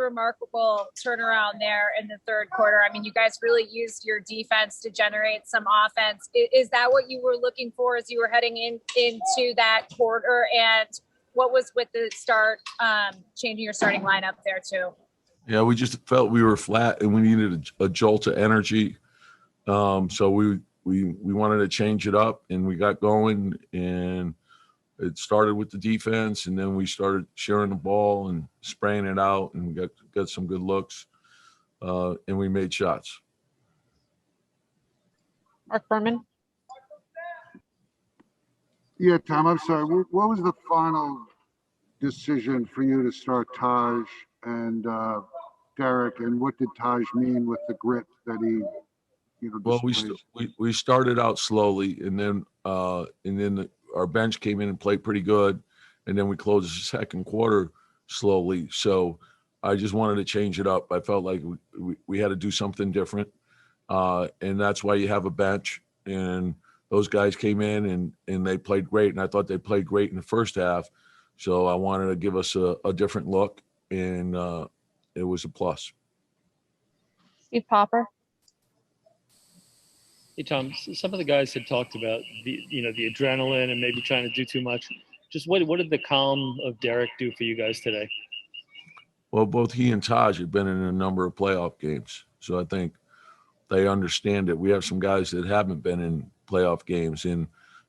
remarkable turnaround there in the third quarter. I mean, you guys really used your defense to generate some offense. Is that what you were looking for as you were heading into that quarter? And what was with the start, changing your starting lineup there too? Yeah, we just felt we were flat and we needed a jolt of energy. So we wanted to change it up, and we got going, and it started with the defense, and then we started sharing the ball and spraying it out, and we got some good looks, and we made shots. Mark Berman. Yeah, Tom, I'm sorry. What was the final decision for you to start Taj and Derek, and what did Taj mean with the grit that he, Well, displays? we started out slowly, and then our bench came in and played pretty good, and then we closed the second quarter slowly. So I just wanted to change it up. I felt like we had to do something different, and that's why you have a bench. And those guys came in and they played great, and I thought they played great in the first half. So I wanted to give us a different look, and it was a plus. Steve Popper. Hey, Tom, some of the guys had talked about the adrenaline and maybe trying to do too much. Just what did the calm of Derek do for you guys today? Well, both he and Taj have been in a number of playoff games. So I think they understand it. We have some guys that haven't been in playoff games, and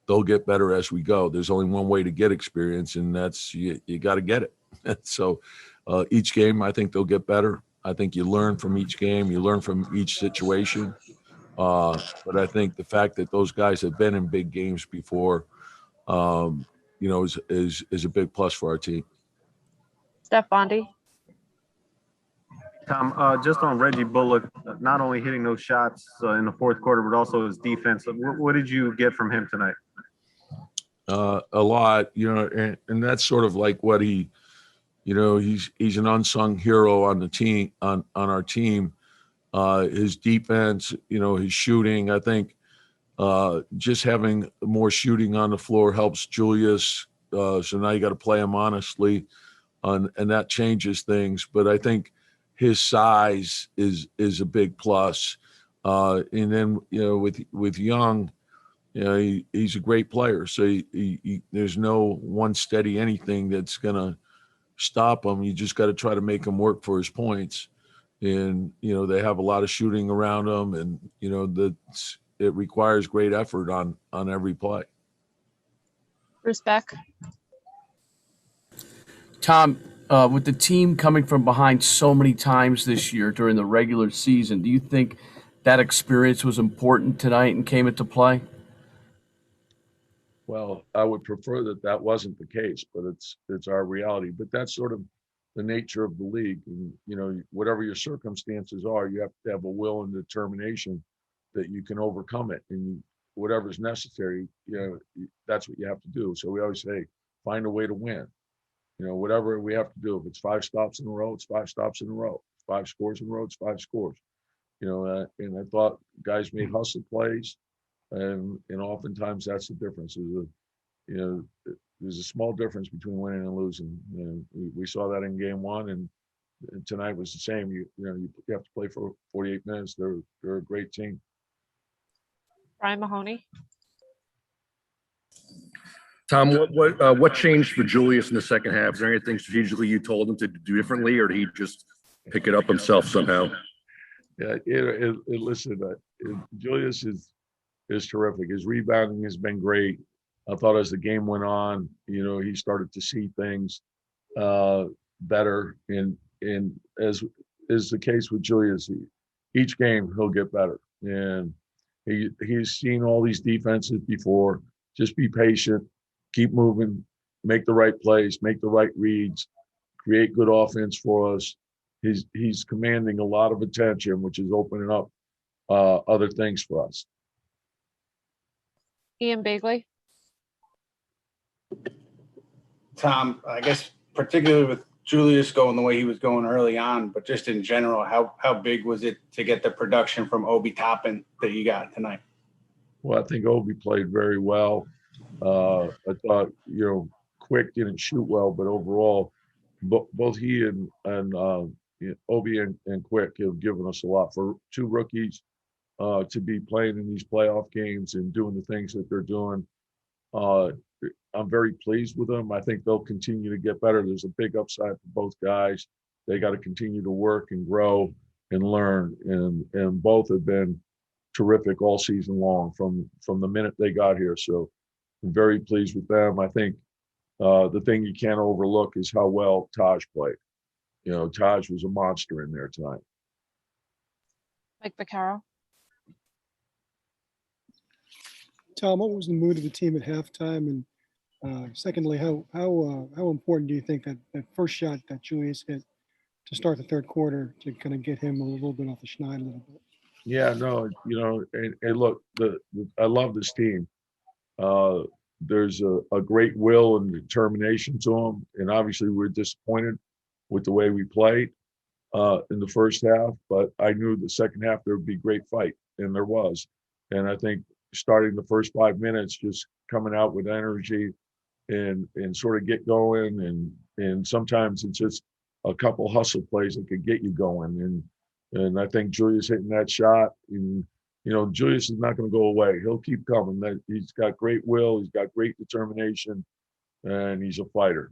they'll get better as we go. There's only one way to get experience, and that's you got to get it. So each game, I think they'll get better. I think you learn from each game. You learn from each situation. But I think the fact that those guys have been in big games before, is a big plus for our team. Steph Bondi. Tom, just on Reggie Bullock, not only hitting those shots in the fourth quarter, but also his defense. What did you get from him tonight? A lot, and that's sort of like what he's an unsung hero on the team, on our team. His defense, his shooting, I think just having more shooting on the floor helps Julius. So now you got to play him honestly, and that changes things. But I think his size is a big plus. And then, with Young, he's a great player. So he there's no one steady anything that's going to stop him. You just got to try to make him work for his points. And, they have a lot of shooting around them, and, it requires great effort on every play. Bruce Beck. Tom, with the team coming from behind so many times this year during the regular season, do you think that experience was important tonight and came into play? Well, I would prefer that wasn't the case, but it's our reality. But that's sort of the nature of the league. And, whatever your circumstances are, you have to have a will and determination that you can overcome it. And whatever's necessary, that's what you have to do. So we always say, find a way to win. Whatever we have to do. If it's 5 stops in a row, it's 5 stops in a row. 5 scores in a row, it's 5 scores. And I thought guys made hustle plays, and oftentimes that's the difference. There's a small difference between winning and losing. We saw that in game 1, and tonight was the same. You have to play for 48 minutes. They're a great team. Brian Mahoney. Tom, what changed for Julius in the second half? Is there anything strategically you told him to do differently, or did he just pick it up himself somehow? Yeah, listen, Julius is terrific. His rebounding has been great. I thought as the game went on, he started to see things better. And as is the case with Julius, each game he'll get better. And he's seen all these defenses before. Just be patient, keep moving, make the right plays, make the right reads, create good offense for us. He's commanding a lot of attention, which is opening up other things for us. Ian Begley. Tom, I guess particularly with Julius going the way he was going early on, but just in general, how big was it to get the production from Obi Toppin that you got tonight? Well, I think Obi played very well. I thought, Quick didn't shoot well, but overall, both he and Obi and Quick have given us a lot for two rookies to be playing in these playoff games and doing the things that they're doing. I'm very pleased with them. I think they'll continue to get better. There's a big upside for both guys. They got to continue to work and grow and learn. And both have been terrific all season long from the minute they got here. So I'm very pleased with them. I think the thing you can't overlook is how well Taj played. You know, Taj was a monster in there tonight. Mike Vaccaro. Tom, what was the mood of the team at halftime? And secondly, how important do you think that first shot that Julius hit to start the third quarter to kind of get him a little bit off the schneid a little bit? Yeah, no, you know, and look, I love this team. There's a great will and determination to them, and obviously we're disappointed with the way we played in the first half, but I knew the second half there would be a great fight, and there was. And I think starting the first 5 minutes, just coming out with energy and sort of get going, and sometimes it's just a couple hustle plays that could get you going. And I think Julius hitting that shot, and you know, Julius is not going to go away. He'll keep coming. He's got great will. He's got great determination, and he's a fighter.